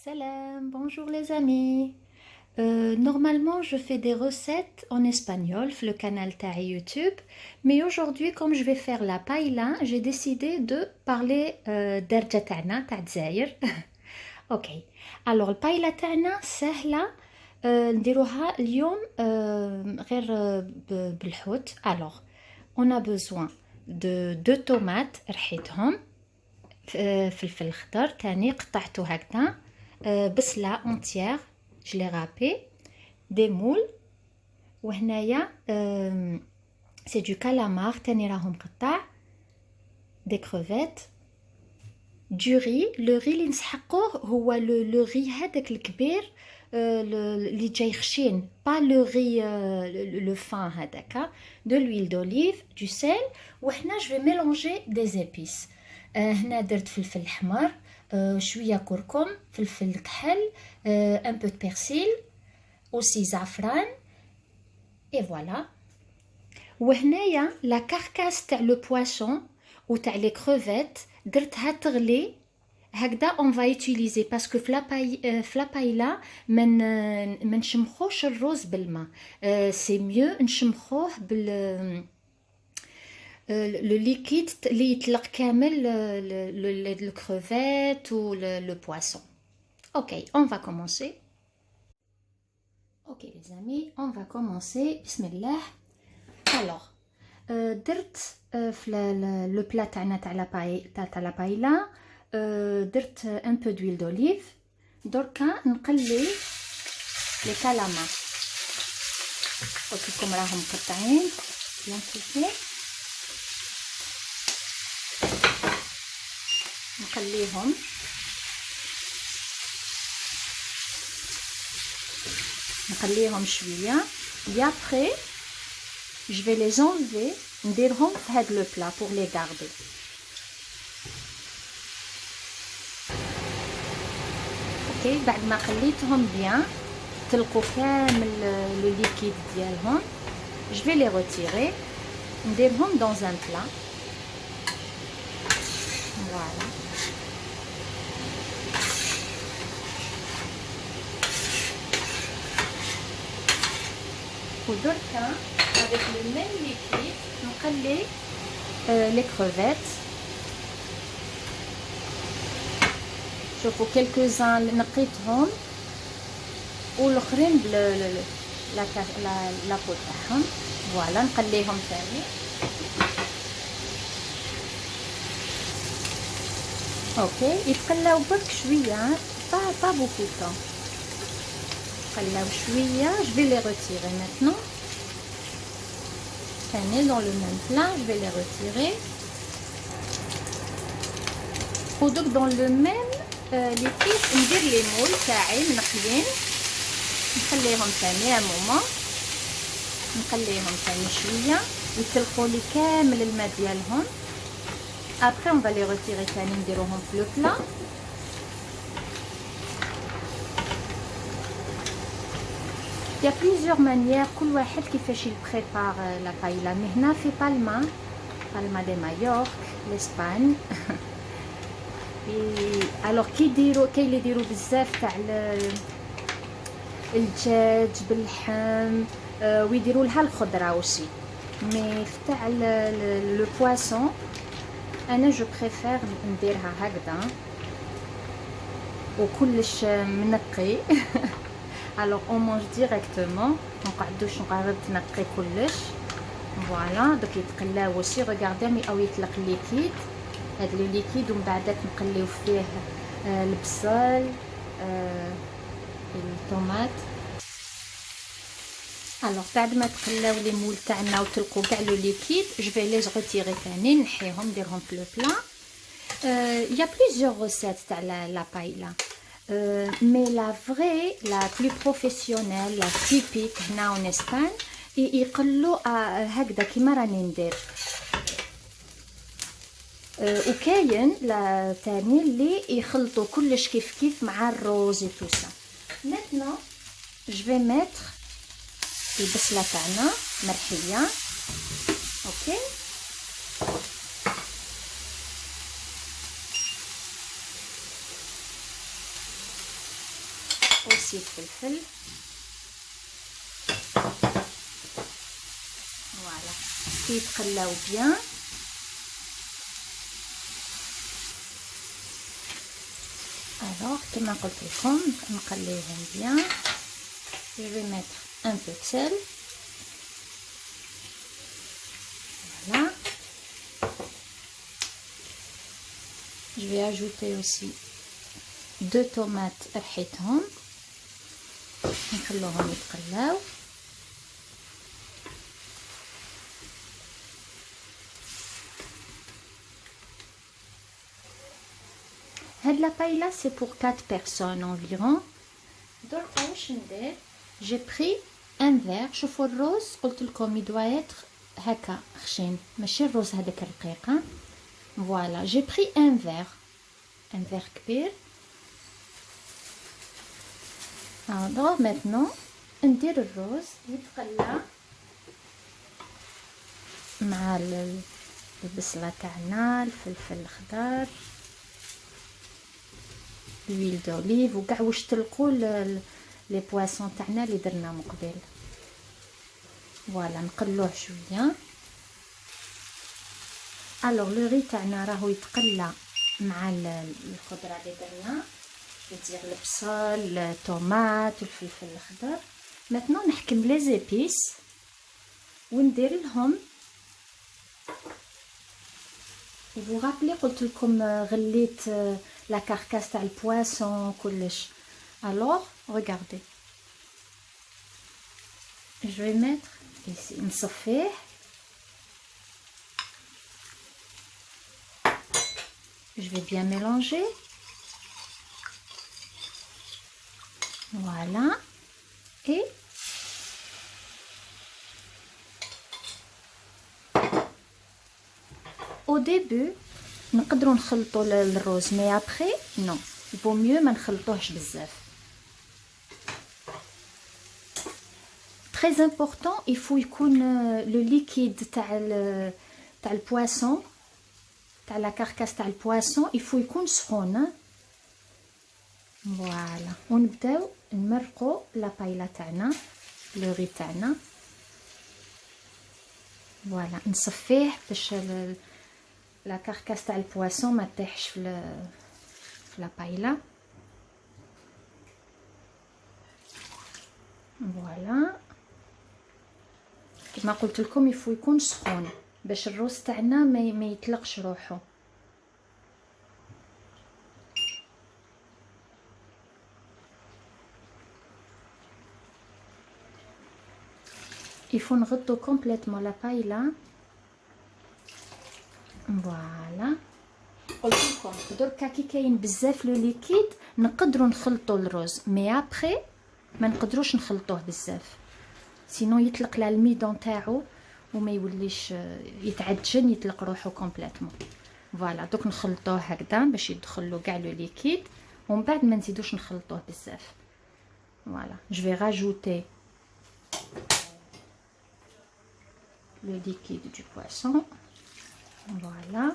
Salam, bonjour les amis. Normalement, je fais des recettes en espagnol sur le canal Taï YouTube, mais aujourd'hui, comme je vais faire la paella, j'ai décidé de parler d'Arja Ta'na, تاع الجزائر. Ok. Alors, البايلا تاعنا سهلة نديروها اليوم غير بالحوت. Alors, on a besoin de deux tomates رحيتهم فلفل خضر تاني قطعته هكذا بصلة entière je l'ai râpé des moules وهنايا c'est du calamar تاني راهم قطع des crevettes du riz le riz اللي نسحقوه هو le riz هذاك الكبير اللي جاي خشين pas le riz le fin هذاك de l'huile d'olive du sel وهنا je vais mélanger des épices هنا درت فلفل احمر شويه كركم فلفل كحل un peu de persil aussi زعفران et voilà وهنايا لا كاركاس تاع لو بواسون و تاع لي كروفيت درتها تغلي هكذا on va utiliser parce que في لا بايلا ما نشمخوش الرز بالماء c'est mieux نشمخوه بال le liquide اللي يطلق كامل le crevette ou le poisson. Ok, on va commencer. Ok les amis, on va commencer. Bismillah. Alors, درت في le plat تاعنا تاع la paella درت un peu d'huile d'olive. دركا نقلي les calamars. قلت لكم راهم مقطعين bien coupés. نقليهم شويه et après je vais les enlever نديرهم في هذا le plat pour les garder. اوكي بعد ما قليتهم بيان تلقوا كامل le liquide ديالهم je vais les retirer نديرهم dans un plat. Voilà. ودركا avec le même liquide نقلي les crevettes. شوفوا quelques-uns نقيتهم والاخرين لا بو تاعهم. فوالا نقليهم ثاني. اوكي يتقلاو برك شويه pas beaucoup de temps. قلاو شويه je vais les retirer maintenant. ثاني dans le même plat je vais les retirer. ودوك dans le même liquide ندير لي مول تاعي منقلين نخليهم ثاني un moment نقليهم ثاني شويه يتلقوا لي كامل الماء ديالهم. Après on va les retirer ثاني نديروهم في le plat. Il y a plusieurs manières كل واحد كيفاش يبريبار لا بايلا. مي هنا في بالما دي مايورك l'Espagne. alors كاين اللي يديروا بزاف تاع الدجاج باللحم ويديروا لها الخضره اوسي. مي تاع لو بواسون انا جو بريفير نديرها هكذا وكلش منقي. alors on mange directement ما نقعدوش نقعد نقي كلش. فوالا دوك يتقلاو اوسي regardez او يطلق الليكيد هذا لو ليكيد ومن بعدك نقليو فيه البصل الطوماط. alors بعد ما تقلاو لي مول تاعنا وتلقوا كاع لو ليكيد je vais les retirer ثاني نحيهم نديرهم في لو بلا. il y a plusieurs recettes تاع la paella. mais la vraie, la plus professionnelle, la typique هنا en Espagne يقلوا هكذا كيما راني ندير. وكاين لا ثاني اللي يخلطوا كلش كيف كيف مع الروز et tout ça. maintenant je vais mettre البصله تاعنا مرحيه. اوكي نزيد فلفل. فوالا كيتقلاو بيان. Alors, كما قلت لكم نقليهم bien. Je vais mettre un peu de sel. Voilà. Je vais ajouter aussi 2 tomates رحيتهم نخلوهم يتقلاو. هاد لا بايلا c'est pour 4 personnes environ. درك واش ندير؟ j'ai pris un verre. شوفوا الروز قلت لكم يدوا être هكا خشين ماشي الروز هذاك الرقيق. فوالا j'ai pris un verre كبير. alors maintenant ندير الروز يتقلى مع البصله تاعنا، الفلفل الخضر، l'huile d'olive وكاع واش تلقوا لي بواسون تاعنا اللي درنا من قبل. فوالا نقلوه شويه. الوغ لو ري تاعنا راهو يتقلى مع الخضره اللي درنا، ندير البصل، الطوماط والفلفل الخضر. maintenant نحكم لي زيبيس وندير لهم. vous rappelez قلت لكم غليت لا كاركاس تاع البواسون كلش. alors regardez je vais mettre ici نصفيه. je vais bien mélanger. voilà et au début نقدروا نخلطوا الروز مي après non il vaut mieux ما نخلطوهش بزاف. très important il faut يكون le liquide تاع البواسون تاع لا كاركاس تاع البواسون il faut يكون سخون. فوالا ونبداو نمرقوا لا بايلا تاعنا لو ري تاعنا. فوالا نصفيه باش لا كاركاس تاع البواسون ما تطيحش في لا بايلا. فوالا كما قلت لكم يفو يكون سخون باش الروز تاعنا ما يطلقش روحه. يفو نغطو كومبليتمون لا بايلا. فوالا قلت لكم دركا كي كاين بزاف لو ليكيد نقدروا نخلطوا الروز مي ابري ما نقدروش نخلطوه بزاف سينو يطلق الميدون تاعو وما يوليش يتعجن يطلق روحو كومبليتمون. فوالا دوك نخلطوه هكذا باش يدخلوا كاع لو ليكيد ومن بعد ما نزيدوش نخلطوه بزاف. فوالا جو في راجوتي le liquide du poisson. Voilà.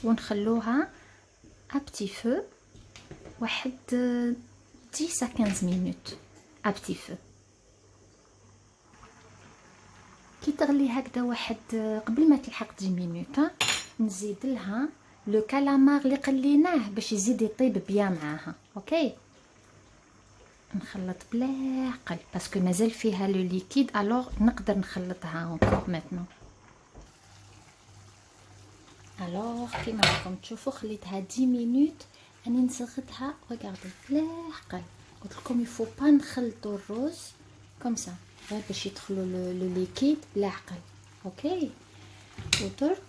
ونخلوها à petit feu واحد 10 à 15 minutes à petit feu. كي تغلي هكذا واحد قبل ما تلحق 10 مينوت نزيد لها لو كالامار اللي قليناه باش يزيد يطيب بيان معاها. اوكي نخلط بلا عقل باسكو مازال فيها لو ليكيد الوغ نقدر نخلطها اونكور ماتنو. الوغ كيما راكم تشوفوا خليتها 10 مينوت راني نصغدها. ريغاردي بلا عقل قلت لكم يفو با نخلطوا الروز كوم سا غير باش يدخلوا لو ليكيد بلا عقل. اوكي ودرك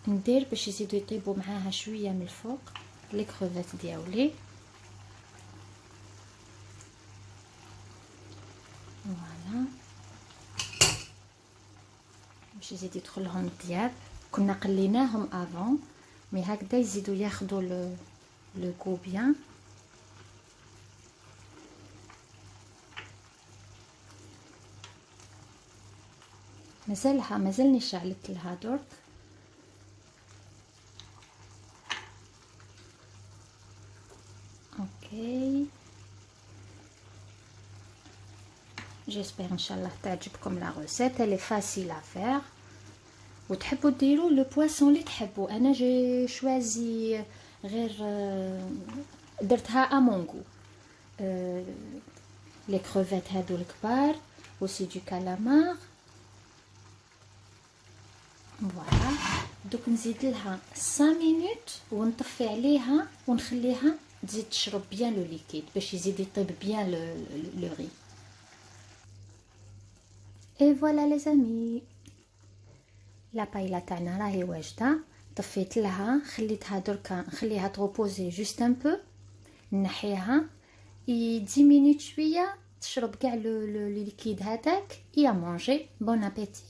ندير باش يزيدوا يطيبوا معاها شويه من الفوق لي كروفيت دياولي. فوالا باش يزيد يدخلهم الطياب. كنا قليناهم افون مي هكذا يزيدوا ياخذوا لو غو بيان. مازالني شعلت لها درك. اوكي جيسبر ان شاء الله تعجبكم لا غوسيت. elle est facile à faire. وتحبوا ديروا لو بواسون اللي تحبوا. انا جي شوازي غير درتها امونغو. لي كروفيت هادو الكبار وسي دو كالامار. فوالا دوك نزيد لها 5 مينوت ونطفي عليها ونخليها تزيد تشرب بيان لو ليكيد باش يزيد يطيب بيان لو ري. اي فوالا لي زامي لا بايلا تاعنا راهي واجده. طفيت لها خليتها دركا نخليها تروبوزي جوست ان بو. نحيها 10 مينوت شويه تشرب كاع لو ليكيد هذاك. يا مونجي بون ابيتي.